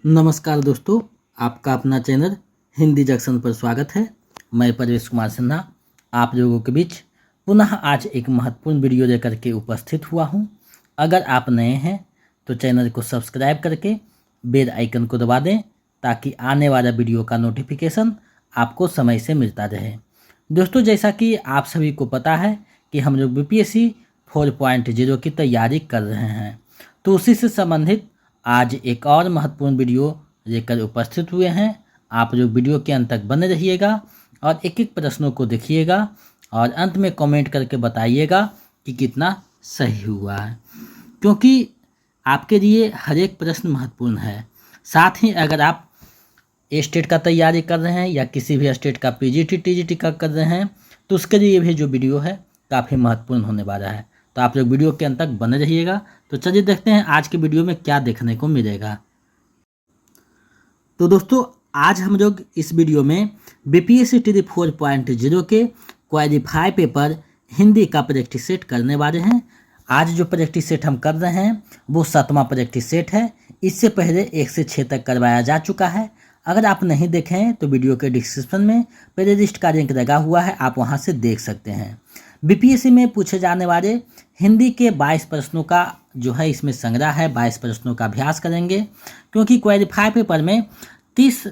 नमस्कार दोस्तों, आपका अपना चैनल हिंदी जंक्शन पर स्वागत है। मैं परवेश कुमार सिन्हा आप लोगों के बीच पुनः आज एक महत्वपूर्ण वीडियो लेकर के उपस्थित हुआ हूं। अगर आप नए हैं तो चैनल को सब्सक्राइब करके बेल आइकन को दबा दें ताकि आने वाला वीडियो का नोटिफिकेशन आपको समय से मिलता रहे। दोस्तों, जैसा कि आप सभी को पता है कि हम लोग BPSC 4.0 की तैयारी कर रहे हैं, तो उसी से संबंधित आज एक और महत्वपूर्ण वीडियो लेकर उपस्थित हुए हैं। आप लोग वीडियो के अंत तक बने रहिएगा और एक एक प्रश्नों को देखिएगा और अंत में कमेंट करके बताइएगा कि कितना सही हुआ है, क्योंकि आपके लिए हर एक प्रश्न महत्वपूर्ण है। साथ ही अगर आप स्टेट का तैयारी कर रहे हैं या किसी भी स्टेट का PGT TGT का कर रहे हैं तो उसके लिए भी जो वीडियो है काफ़ी महत्वपूर्ण होने वाला है। तो आप लोग वीडियो के अंत तक बने रहिएगा। तो चलिए देखते हैं आज के वीडियो में क्या देखने को मिलेगा। तो दोस्तों, आज हम लोग इस वीडियो में BPSC TD 4.0 के क्वालिफाई पेपर हिंदी का प्रैक्टिस सेट करने वाले हैं। आज जो प्रैक्टिस सेट हम कर रहे हैं वो 7वां प्रैक्टिस सेट है। इससे पहले 1 से 6 तक करवाया जा चुका है। अगर आप नहीं देखें तो वीडियो के डिस्क्रिप्शन में प्ले लिस्ट का लिंक लगा हुआ है, आप वहां से देख सकते हैं। BPSC में पूछे जाने वाले हिंदी के 22 प्रश्नों का जो है इसमें संग्रह है। 22 प्रश्नों का अभ्यास करेंगे, क्योंकि क्वालिफाई पेपर में 30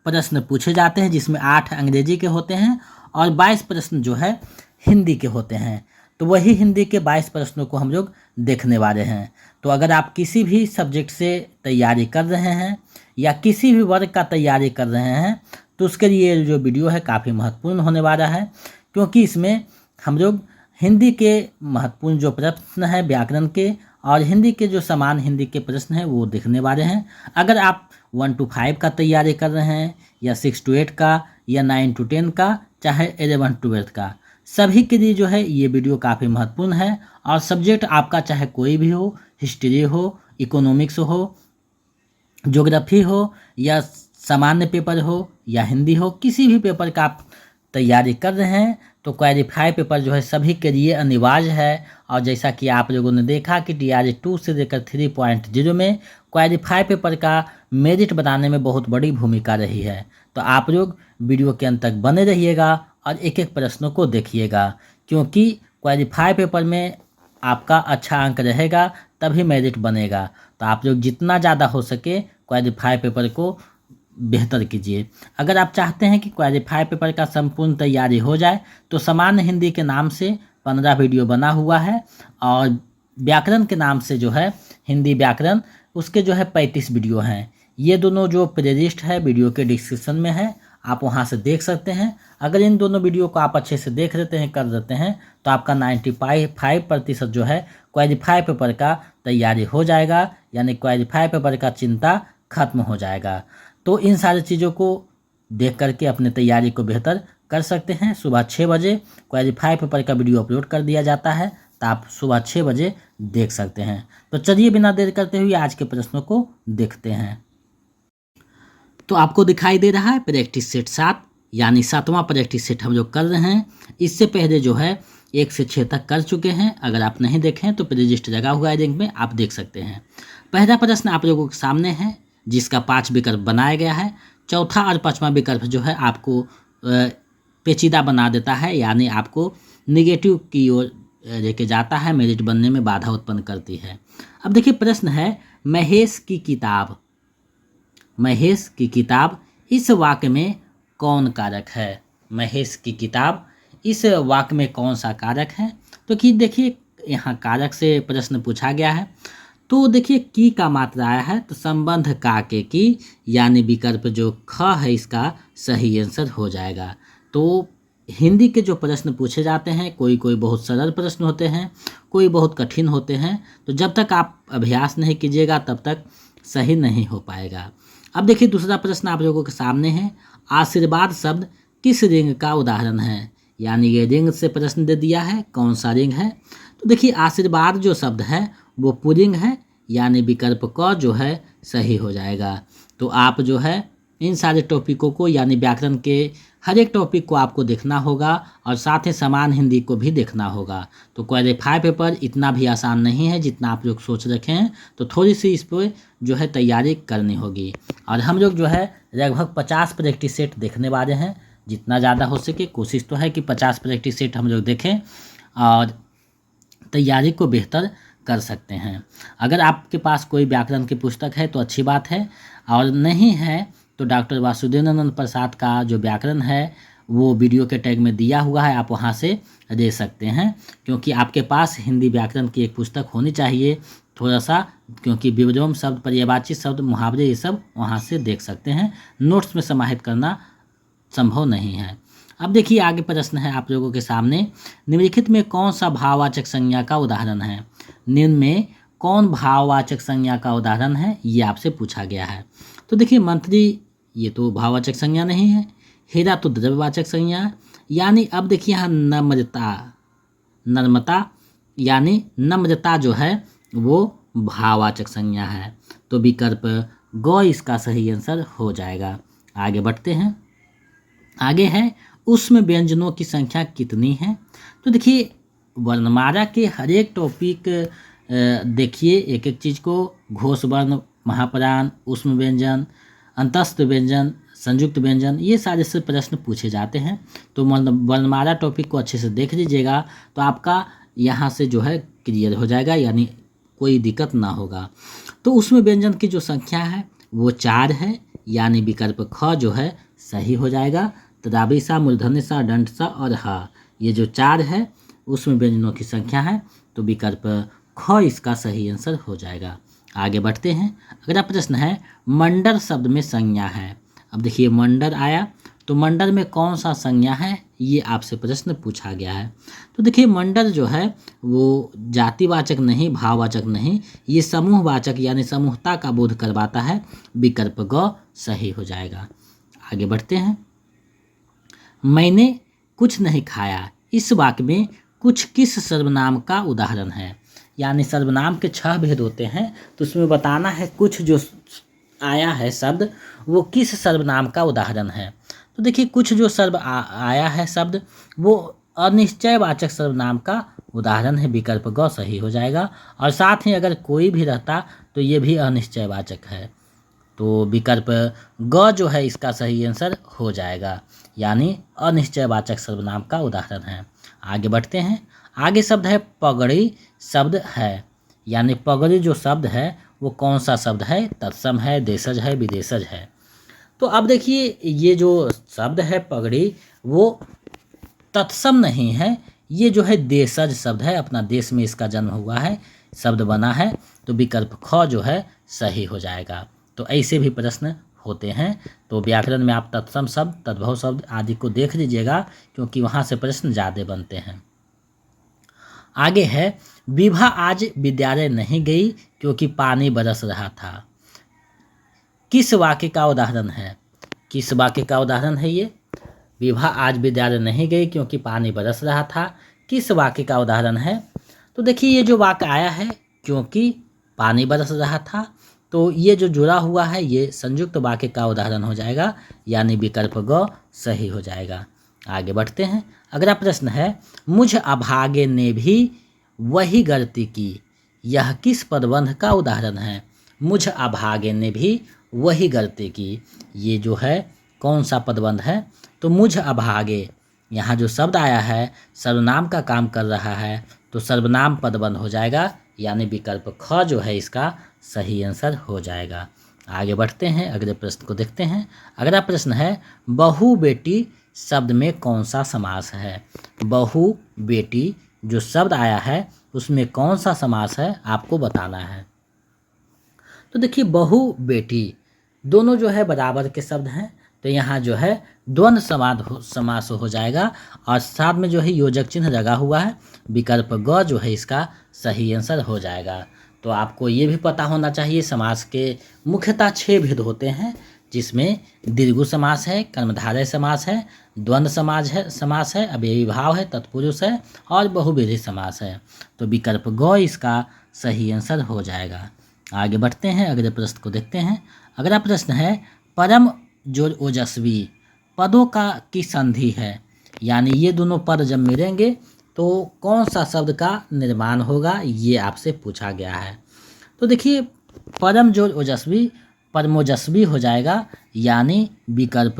प्रश्न पूछे जाते हैं, जिसमें 8 अंग्रेजी के होते हैं और 22 प्रश्न जो है हिंदी के होते हैं। तो वही हिंदी के 22 प्रश्नों को हम लोग देखने वाले हैं। तो अगर आप किसी भी सब्जेक्ट से तैयारी कर रहे हैं या किसी भी वर्ग का तैयारी कर रहे हैं तो उसके लिए जो वीडियो है काफ़ी महत्वपूर्ण होने वाला है, क्योंकि इसमें हम लोग हिंदी के महत्वपूर्ण जो प्रश्न है व्याकरण के और हिंदी के जो समान हिंदी के प्रश्न हैं वो देखने वाले हैं। अगर आप 1 to 5 का तैयारी कर रहे हैं या 6 to 8 का या 9 to 10 का, चाहे 11 to 12 का, सभी के लिए जो है ये वीडियो काफ़ी महत्वपूर्ण है। और सब्जेक्ट आपका चाहे कोई भी हो, हिस्ट्री हो, इकोनॉमिक्स हो, ज्योग्राफी हो या सामान्य पेपर हो या हिंदी हो, किसी भी पेपर का आप तैयारी कर रहे हैं तो क्वालिफाई पेपर जो है सभी के लिए अनिवार्य है। और जैसा कि आप लोगों ने देखा कि TRE 2 से लेकर 3.0 में क्वालिफाई पेपर का मेरिट बनाने में बहुत बड़ी भूमिका रही है। तो आप लोग वीडियो के अंत तक बने रहिएगा और एक एक प्रश्नों को देखिएगा, क्योंकि क्वालिफाई पेपर में आपका अच्छा अंक रहेगा तभी मेरिट बनेगा। तो आप लोग जितना ज़्यादा हो सके क्वालिफाई पेपर को बेहतर कीजिए। अगर आप चाहते हैं कि क्वालिफाई पेपर का संपूर्ण तैयारी हो जाए तो सामान्य हिंदी के नाम से 15 वीडियो बना हुआ है और व्याकरण के नाम से जो है हिंदी व्याकरण उसके जो है 35 वीडियो हैं। ये दोनों जो प्लेलिस्ट है वीडियो के डिस्क्रिप्शन में है, आप वहां से देख सकते हैं। अगर इन दोनों वीडियो को आप अच्छे से देख लेते हैं, कर देते हैं, तो आपका 95% जो है क्वालिफाई पेपर का तैयारी हो जाएगा, यानी क्वालिफाई पेपर का चिंता खत्म हो जाएगा। तो इन सारी चीज़ों को देख करके अपने तैयारी को बेहतर कर सकते हैं। सुबह 6 बजे क्वालिफाई पेपर का वीडियो अपलोड कर दिया जाता है, तो आप सुबह 6 बजे देख सकते हैं। तो चलिए बिना देर करते हुए आज के प्रश्नों को देखते हैं। तो आपको दिखाई दे रहा है प्रैक्टिस सेट 7, यानी 7वां प्रैक्टिस सेट हम लोग कर रहे हैं। इससे पहले जो है 1 से 6 तक कर चुके हैं। अगर आप नहीं देखें तो प्लेलिस्ट लगा हुआ है लिंक में, आप देख सकते हैं। पहला प्रश्न आप लोगों के सामने है, जिसका 5 विकल्प बनाया गया है। चौथा और 5वां विकल्प जो है आपको पेचीदा बना देता है, यानी आपको निगेटिव की ओर लेके जाता है, मेरिट बनने में बाधा उत्पन्न करती है। अब देखिए प्रश्न है, महेश की किताब इस वाक्य में कौन कारक है? महेश की किताब इस वाक्य में कौन सा कारक है? तो कि देखिए यहाँ कारक से प्रश्न पूछा गया है। तो देखिए की का मात्रा आया है, तो संबंध का के की, यानी विकल्प जो ख है इसका सही आंसर हो जाएगा। तो हिंदी के जो प्रश्न पूछे जाते हैं, कोई बहुत सरल प्रश्न होते हैं, कोई बहुत कठिन होते हैं। तो जब तक आप अभ्यास नहीं कीजिएगा तब तक सही नहीं हो पाएगा। अब देखिए दूसरा प्रश्न आप लोगों के सामने है, आशीर्वाद शब्द किस रिंग का उदाहरण है? यानी ये रिंग से प्रश्न दे दिया है, कौन सा रिंग है? तो देखिए आशीर्वाद जो शब्द है वो पुल्लिंग है, यानी विकल्प क जो है सही हो जाएगा। तो आप जो है इन सारे टॉपिकों को, यानी व्याकरण के हर एक टॉपिक को आपको देखना होगा और साथ ही समान हिंदी को भी देखना होगा। तो क्वालिफाई पेपर इतना भी आसान नहीं है जितना आप लोग सोच रखे हैं, तो थोड़ी सी इस पर जो है तैयारी करनी होगी। और हम लोग जो है लगभग 50 प्रैक्टिस सेट देखने वाले हैं, जितना ज़्यादा हो सके कोशिश तो है कि 50 प्रैक्टिस सेट हम लोग देखें और तैयारी को बेहतर कर सकते हैं। अगर आपके पास कोई व्याकरण की पुस्तक है तो अच्छी बात है, और नहीं है तो डॉक्टर वासुदेवानंद प्रसाद का जो व्याकरण है वो वीडियो के टैग में दिया हुआ है, आप वहाँ से ले सकते हैं। क्योंकि आपके पास हिंदी व्याकरण की एक पुस्तक होनी चाहिए थोड़ा सा, क्योंकि विलोम शब्द, पर्यायवाची शब्द, मुहावरे ये सब वहाँ से देख सकते हैं। नोट्स में समाहित करना संभव नहीं है। अब देखिए आगे प्रश्न है आप लोगों के सामने, निम्नलिखित में कौन सा भाववाचक संज्ञा का उदाहरण है? निम्न में कौन भाववाचक संज्ञा का उदाहरण है, ये आपसे पूछा गया है। तो देखिए मंत्री ये तो भाववाचक संज्ञा नहीं है, हीरा तो द्रव्यवाचक संज्ञा है, यानी अब देखिए यहाँ नम्रता यानी नम्रता जो है वो भाववाचक संज्ञा है। तो विकल्प ग इसका सही आंसर हो जाएगा। आगे बढ़ते हैं। आगे है उसमें व्यंजनों की संख्या कितनी है? तो देखिए वर्णमाला के हर एक टॉपिक देखिए एक एक चीज़ को, घोष वर्ण, महाप्राण, उष्म व्यंजन, अंतस्थ व्यंजन, संयुक्त व्यंजन, ये सारे से प्रश्न पूछे जाते हैं। तो वर्णमाला टॉपिक को अच्छे से देख लीजिएगा तो आपका यहाँ से जो है क्लियर हो जाएगा, यानी कोई दिक्कत ना होगा। तो उसमें व्यंजन की जो संख्या है वो 4 है, यानी विकल्प ख जो है सही हो जाएगा। तदाबी सा, मूर्धन्य सा, दंड सा और हा, ये जो 4 है उसमें व्यंजनों की संख्या है, तो विकल्प ख इसका सही आंसर हो जाएगा। आगे बढ़ते हैं। अगला प्रश्न है मंडल शब्द में संज्ञा है। अब देखिए मंडल आया, तो मंडल में कौन सा संज्ञा है, ये आपसे प्रश्न पूछा गया है। तो देखिए मंडल जो है वो जातिवाचक नहीं, भाववाचक नहीं, ये समूहवाचक यानी समूहता का बोध करवाता है। विकल्प ग सही हो जाएगा। आगे बढ़ते हैं। मैंने कुछ नहीं खाया, इस वाक्य में कुछ किस सर्वनाम का उदाहरण है? यानी सर्वनाम के 6 भेद होते हैं, तो उसमें बताना है कुछ जो आया है शब्द वो किस सर्वनाम का उदाहरण है। तो देखिए कुछ जो आया है शब्द वो अनिश्चयवाचक सर्वनाम का उदाहरण है। विकल्प ग सही हो जाएगा। और साथ ही अगर कोई भी रहता तो ये भी अनिश्चयवाचक है, तो विकल्प ग जो है इसका सही आंसर हो जाएगा, यानी अनिश्चयवाचक सर्वनाम का उदाहरण है। आगे बढ़ते हैं। आगे शब्द है पगड़ी शब्द है, यानी पगड़ी जो शब्द है वो कौन सा शब्द है? तत्सम है, देशज है, विदेशज है। तो अब देखिए ये जो शब्द है पगड़ी वो तत्सम नहीं है, ये जो है देशज शब्द है, अपना देश में इसका जन्म हुआ है, शब्द बना है, तो विकल्प ख जो है सही हो जाएगा। तो ऐसे भी प्रश्न होते हैं, तो व्याकरण में आप तत्सम शब्द, तद्भव शब्द आदि को देख लीजिएगा, क्योंकि वहाँ से प्रश्न ज़्यादा बनते हैं। आगे है विभा आज विद्यालय नहीं गई क्योंकि पानी बरस रहा था। किस वाक्य का उदाहरण है? किस वाक्य का उदाहरण है ये? विभा आज विद्यालय नहीं गई क्योंकि पानी बरस रहा था, किस वाक्य का उदाहरण है? तो देखिए ये जो वाक्य आया है क्योंकि पानी बरस रहा था, तो ये जो जुड़ा हुआ है ये संयुक्त वाक्य का उदाहरण हो जाएगा, यानी विकल्प ग सही हो जाएगा। आगे बढ़ते हैं। अगला प्रश्न है मुझ अभागे ने भी वही गलती की, यह किस पदबंध का उदाहरण है? मुझ अभागे ने भी वही गलती की, ये जो है कौन सा पदबंध है? तो मुझ अभागे, यहाँ जो शब्द आया है सर्वनाम का काम कर रहा है, तो सर्वनाम पदबंध हो जाएगा, यानी विकल्प ख जो है इसका सही आंसर हो जाएगा। आगे बढ़ते हैं, अगले प्रश्न को देखते हैं। अगला प्रश्न है बहु बेटी शब्द में कौन सा समास है? बहु बेटी जो शब्द आया है उसमें कौन सा समास है आपको बताना है। तो देखिए बहु बेटी दोनों जो है बराबर के शब्द हैं, तो यहाँ जो है द्वंद्व समास हो जाएगा, और साथ में जो है योजक चिन्ह लगा हुआ है, विकल्प ग जो है इसका सही आंसर हो जाएगा। तो आपको ये भी पता होना चाहिए समास के मुख्यतः 6 भेद होते हैं, जिसमें दीर्घु समास है, कर्मधारय समास है, द्वंद्व समास है, अव्ययी भाव है, तत्पुरुष है और बहुव्रीहि समास है। तो विकल्प ग इसका सही आंसर हो जाएगा। आगे बढ़ते हैं, अगले प्रश्न को देखते हैं। अगला प्रश्न है परम जो ओजस्वी पदों का की संधि है, यानी ये दोनों पद जब मिलेंगे तो कौन सा शब्द का निर्माण होगा, ये आपसे पूछा गया है। तो देखिए परम जो ओजस्वी परमोजस्वी हो जाएगा, यानी विकल्प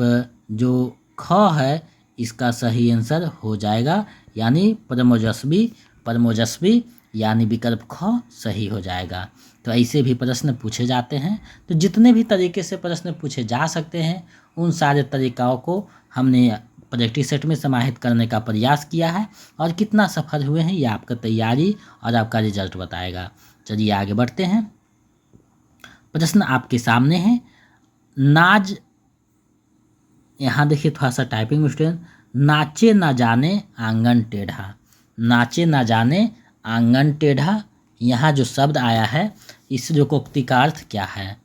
जो ख है इसका सही आंसर हो जाएगा, यानी परमोजस्वी यानी विकल्प ख सही हो जाएगा। तो ऐसे भी प्रश्न पूछे जाते हैं। तो जितने भी तरीके से प्रश्न पूछे जा सकते हैं उन सारे तरीक़ों को हमने प्रैक्टिस सेट में समाहित करने का प्रयास किया है, और कितना सफल हुए हैं ये आपका तैयारी और आपका रिजल्ट बताएगा। चलिए आगे बढ़ते हैं। प्रश्न आपके सामने है। नाज, यहाँ देखिए थोड़ा सा टाइपिंग मिस्टेक, नाचे ना जाने आंगन टेढ़ा, नाचे ना जाने आंगन टेढ़ा, यहाँ जो शब्द आया है इस लोकोक्ति का अर्थ क्या है?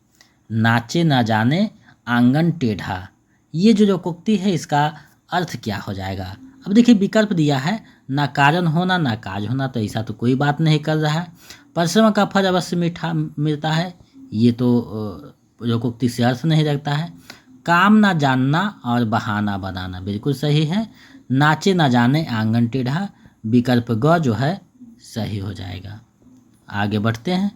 नाचे ना जाने आंगन टेढ़ा, ये जो लोकोक्ति है इसका अर्थ क्या हो जाएगा? अब देखिए विकल्प दिया है, ना कारण होना ना काज होना, तो ऐसा तो कोई बात नहीं कर रहा है। परिश्रम का फल अवश्य मीठा मिलता है, ये तो लोकोक्ति से अर्थ नहीं रखता है। काम ना जानना और बहाना बनाना, बिल्कुल सही है। नाचे ना जाने आंगन टेढ़ा, विकल्प ग जो है सही हो जाएगा। आगे बढ़ते हैं।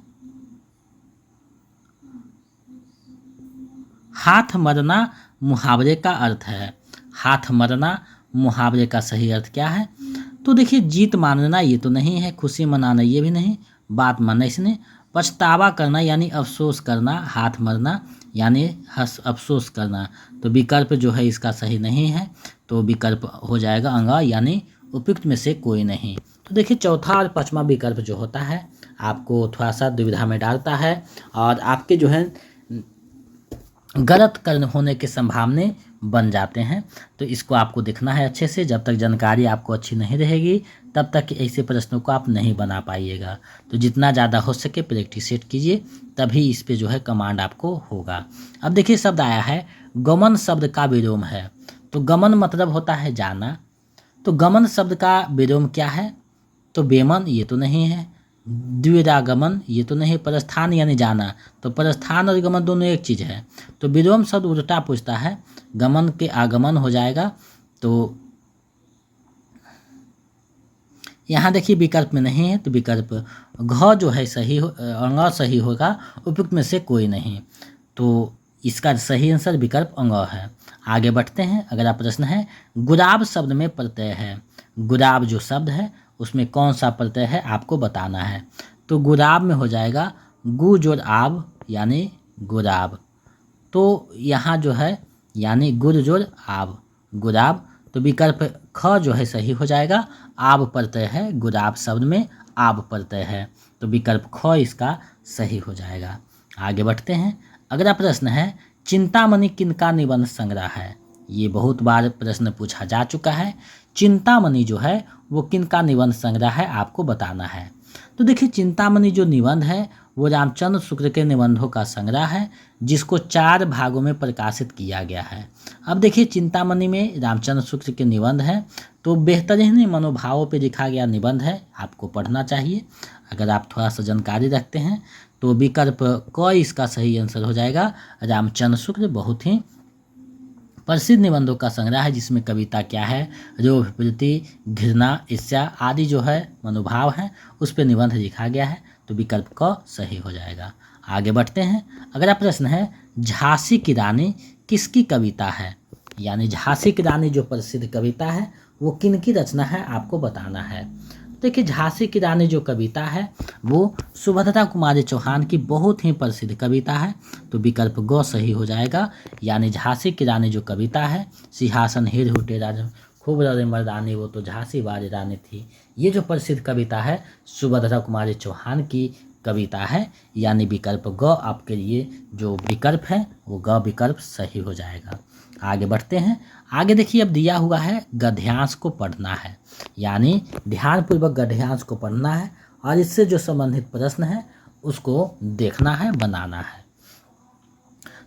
हाथ मरना मुहावरे का अर्थ है, हाथ मरना मुहावरे का सही अर्थ क्या है? तो देखिए जीत मानना ये तो नहीं है, खुशी मनाना ये भी नहीं, बात मानना इसने, पछतावा करना यानी अफसोस करना, हाथ मरना यानी अफसोस करना, तो विकल्प जो है इसका सही नहीं है, तो विकल्प हो जाएगा अंगा, यानी उपयुक्त में से कोई नहीं। तो देखिए चौथा और पांचवा विकल्प जो होता है आपको थोड़ा सा दुविधा में डालता है, और आपके जो है गलत करने होने के संभावना बन जाते हैं। तो इसको आपको देखना है अच्छे से, जब तक जानकारी आपको अच्छी नहीं रहेगी तब तक ऐसे प्रश्नों को आप नहीं बना पाइएगा। तो जितना ज़्यादा हो सके प्रैक्टिस सेट कीजिए, तभी इस पे जो है कमांड आपको होगा। अब देखिए शब्द आया है गमन, शब्द का विलोम है। तो गमन मतलब होता है जाना, तो गमन शब्द का विलोम क्या है? तो बेमन ये तो नहीं है, द्विरागमन ये तो नहीं, प्रस्थान यानी जाना, तो प्रस्थान और गमन दोनों एक चीज़ है। तो विलोम शब्द उल्टा पूछता है, गमन के आगमन हो जाएगा। तो यहाँ देखिए विकल्प में नहीं है, तो विकल्प घ जो है सही अंग सही होगा, उपयुक्त में से कोई नहीं, तो इसका सही आंसर विकल्प अंग है। आगे बढ़ते हैं। अगला प्रश्न है गुलाब शब्द में प्रत्यय है, गुलाब जो शब्द है उसमें कौन सा प्रत्यय है आपको बताना है। तो गुलाब में हो जाएगा गु जोड़ आब यानी गुलाब, तो यहाँ जो है यानी गुर जोड़ आब गुलाब, तो विकल्प ख जो है सही हो जाएगा। आब प्रत्यय है, गुलाब शब्द में आब प्रत्यय है, तो विकल्प ख इसका सही हो जाएगा। आगे बढ़ते हैं। अगला प्रश्न है चिंतामणि किनका निबंध संग्रह है? ये बहुत बार प्रश्न पूछा जा चुका है। चिंतामणि जो है वो किनका निबंध संग्रह है आपको बताना है। तो देखिए चिंतामणि जो निबंध है वो रामचंद्र शुक्ल के निबंधों का संग्रह है, जिसको 4 भागों में प्रकाशित किया गया है। अब देखिए चिंतामणि में रामचंद्र शुक्ल के निबंध है, तो बेहतरीन मनोभावों पे लिखा गया निबंध है, आपको पढ़ना चाहिए। अगर आप थोड़ा सा जानकारी रखते हैं तो विकल्प क इसका सही आंसर हो जाएगा। रामचंद्र शुक्ल बहुत ही प्रसिद्ध निबंधों का संग्रह है, जिसमें कविता क्या है, जो प्रीति, घृणा, ईर्ष्या आदि जो है मनोभाव है उस पर निबंध लिखा गया है, तो विकल्प क सही हो जाएगा। आगे बढ़ते हैं। अगला प्रश्न है झांसी की रानी किसकी कविता है? यानी झांसी की रानी जो प्रसिद्ध कविता है वो किनकी रचना है आपको बताना है। देखिए झांसी की रानी जो कविता है वो सुभद्रा कुमारी चौहान की बहुत ही प्रसिद्ध कविता है, तो विकल्प ग सही हो जाएगा। यानी झांसी की रानी जो कविता है, सिंहासन हिर हुटे राजा खूब रड़े मर्दानी वो तो झांसी वाली रानी थी, ये जो प्रसिद्ध कविता है सुभद्रा कुमारी चौहान की कविता है, यानी विकल्प ग आपके लिए जो विकल्प है वो ग विकल्प सही हो जाएगा। आगे बढ़ते हैं। आगे देखिए अब दिया हुआ है गद्यांश को पढ़ना है, यानी ध्यानपूर्वक गद्यांश को पढ़ना है और इससे जो संबंधित प्रश्न है उसको देखना है, बनाना है।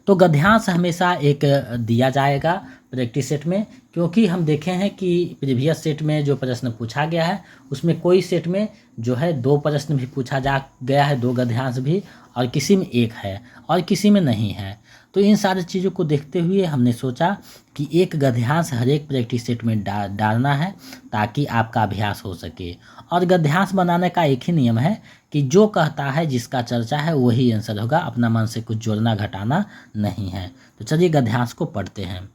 तो गद्यांश हमेशा एक दिया जाएगा प्रैक्टिस सेट में, क्योंकि हम देखे हैं कि प्रीवियस सेट में जो प्रश्न पूछा गया है उसमें कोई सेट में जो है 2 प्रश्न भी पूछा जा गया है, 2 गद्यांश भी, और किसी में 1 है और किसी में नहीं है। तो इन सारी चीज़ों को देखते हुए हमने सोचा कि एक गद्यांश हर एक प्रैक्टिस सेट में डालना है ताकि आपका अभ्यास हो सके। और गद्यांश बनाने का एक ही नियम है कि जो कहता है, जिसका चर्चा है, वही आंसर होगा, अपना मन से कुछ जोड़ना घटाना नहीं है। तो चलिए गद्यांश को पढ़ते हैं।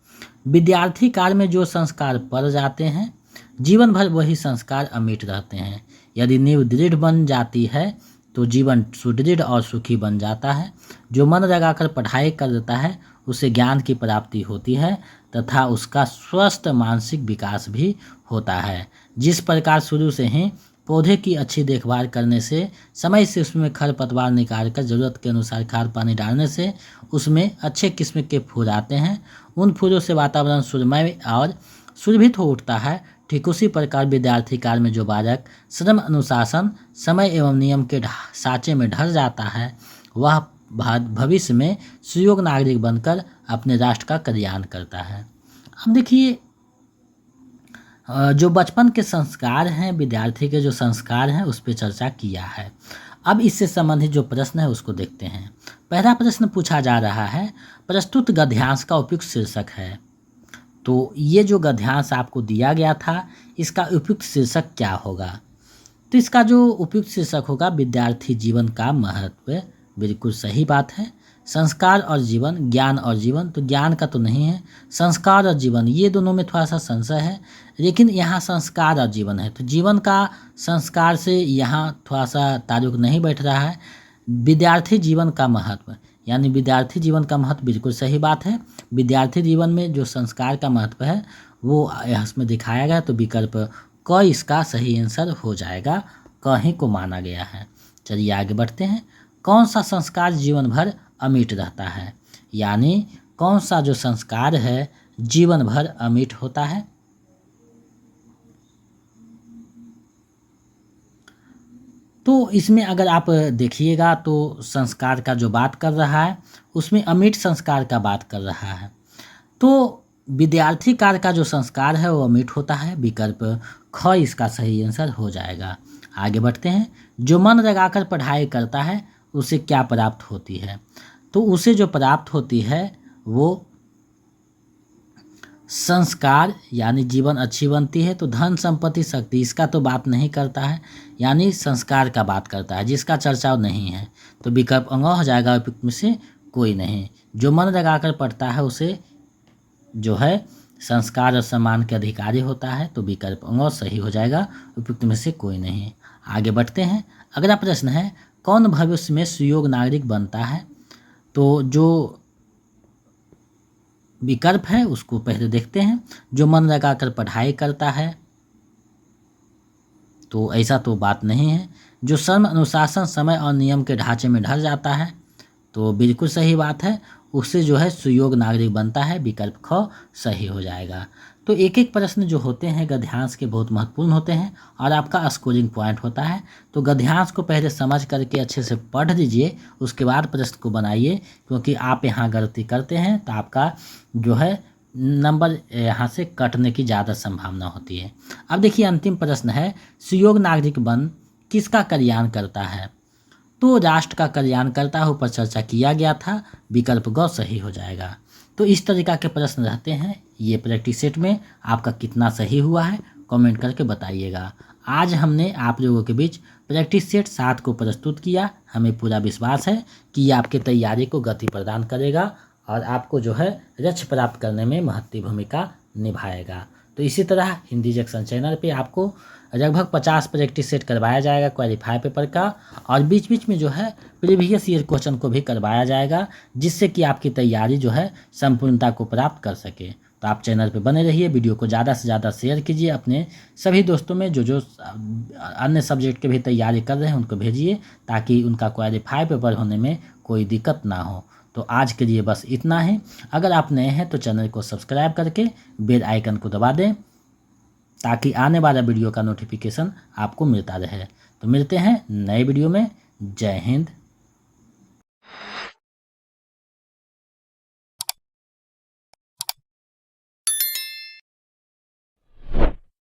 विद्यार्थी काल में जो संस्कार पड़ जाते हैं, जीवन भर वही संस्कार अमिट रहते हैं। यदि नींव दृढ़ बन जाती है तो जीवन सुदृढ़ और सुखी बन जाता है। जो मन लगाकर पढ़ाई कर देता है उसे ज्ञान की प्राप्ति होती है तथा उसका स्वस्थ मानसिक विकास भी होता है। जिस प्रकार शुरू से ही पौधे की अच्छी देखभाल करने से, समय से उसमें खरपतवार निकाल कर ज़रूरत के अनुसार खाद पानी डालने से उसमें अच्छे किस्म के फूल आते हैं, उन फूलों से वातावरण सुरमय और सुरभित हो उठता है, ठीक उसी प्रकार विद्यार्थी काल में जो बालक श्रम, अनुशासन, समय एवं नियम के साँचे में ढल जाता है, वह भविष्य में सुयोग्य नागरिक बनकर अपने राष्ट्र का कल्याण करता है। अब देखिए, जो बचपन के संस्कार हैं, विद्यार्थी के जो संस्कार हैं, उस पर चर्चा किया है। अब इससे संबंधित जो प्रश्न है उसको देखते हैं। पहला प्रश्न पूछा जा रहा है, प्रस्तुत गद्यांश का उपयुक्त शीर्षक है। तो ये जो गद्यांश आपको दिया गया था, इसका उपयुक्त शीर्षक क्या होगा? तो इसका जो उपयुक्त शीर्षक होगा, विद्यार्थी जीवन का महत्व। बिल्कुल सही बात है। संस्कार और जीवन, ज्ञान और जीवन, तो ज्ञान का तो नहीं है, संस्कार और जीवन, ये दोनों में थोड़ा सा संशय है, लेकिन यहाँ संस्कार और जीवन है, तो जीवन का संस्कार से यहाँ थोड़ा सा ताल्लुक नहीं बैठ रहा है। विद्यार्थी जीवन का महत्व, यानी विद्यार्थी जीवन का महत्व, बिल्कुल सही बात है। विद्यार्थी जीवन में जो संस्कार का महत्व है वो इसमें दिखाया गया, तो विकल्प क इसका सही आंसर हो जाएगा। क ही को माना गया है। चलिए आगे बढ़ते हैं। कौन सा संस्कार जीवन भर अमिट रहता है? यानी कौन सा जो संस्कार है जीवन भर अमिट होता है? तो इसमें अगर आप देखिएगा तो संस्कार का जो बात कर रहा है उसमें अमिट संस्कार का बात कर रहा है। तो विद्यार्थी काल का जो संस्कार है वो अमिट होता है। विकल्प ख इसका सही आंसर हो जाएगा। आगे बढ़ते हैं। जो मन लगाकर पढ़ाई करता है उसे क्या प्राप्त होती है? तो उसे जो प्राप्त होती है वो संस्कार, यानी जीवन अच्छी बनती है। तो धन, संपत्ति, शक्ति, इसका तो बात नहीं करता है, यानी संस्कार का बात करता है, जिसका चर्चा नहीं है। तो विकल्प अंग हो जाएगा, उपयुक्त में से कोई नहीं। जो मन लगाकर पढ़ता है उसे जो है संस्कार और सम्मान के अधिकारी होता है। तो विकल्प अंग सही हो जाएगा, उपयुक्त में से कोई नहीं। आगे बढ़ते हैं। अगला प्रश्न है, कौन भविष्य में सुयोग्य नागरिक बनता है? तो जो विकल्प है उसको पहले देखते हैं। जो मन लगाकर पढ़ाई करता है, तो ऐसा तो बात नहीं है। जो श्रम, अनुशासन, समय और नियम के ढांचे में ढल जाता है, तो बिल्कुल सही बात है, उससे जो है सुयोग्य नागरिक बनता है। विकल्प ख सही हो जाएगा। तो एक एक प्रश्न जो होते हैं गद्यांश के बहुत महत्वपूर्ण होते हैं और आपका स्कोरिंग पॉइंट होता है। तो गद्यांश को पहले समझ करके अच्छे से पढ़ लीजिए, उसके बाद प्रश्न को बनाइए, क्योंकि आप यहाँ गलती करते हैं तो आपका जो है नंबर यहाँ से कटने की ज़्यादा संभावना होती है। अब देखिए अंतिम प्रश्न है, सुयोग्य नागरिक बन किसका कल्याण करता है? तो राष्ट्र का कल्याण करता है, ऊपर चर्चा किया गया था। विकल्प ग सही हो जाएगा। तो इस तरीका के प्रश्न रहते हैं। ये प्रैक्टिस सेट में आपका कितना सही हुआ है कमेंट करके बताइएगा। आज हमने आप लोगों के बीच प्रैक्टिस सेट 7 को प्रस्तुत किया। हमें पूरा विश्वास है कि ये आपकी तैयारी को गति प्रदान करेगा और आपको जो है लक्ष्य प्राप्त करने में महत्वपूर्ण भूमिका निभाएगा। तो इसी तरह हिंदी जंक्शन चैनल पे आपको लगभग 50 प्रैक्टिस सेट करवाया जाएगा क्वालिफाई पेपर का, और बीच बीच में जो है प्रीवियस ईयर क्वेश्चन को भी करवाया जाएगा, जिससे कि आपकी तैयारी जो है संपूर्णता को प्राप्त कर सके। तो आप चैनल पे बने रहिए, वीडियो को ज़्यादा से ज़्यादा शेयर कीजिए अपने सभी दोस्तों में, जो अन्य सब्जेक्ट के भी तैयारी कर रहे हैं उनको भेजिए, ताकि उनका क्वालिफाई पेपर होने में कोई दिक्कत ना हो। तो आज के लिए बस इतना ही। अगर आप नए हैं तो चैनल को सब्सक्राइब करके बेल आइकन को दबा दें, ताकि आने वाला वीडियो का नोटिफिकेशन आपको मिलता रहे। तो मिलते हैं नए वीडियो में। जय हिंद,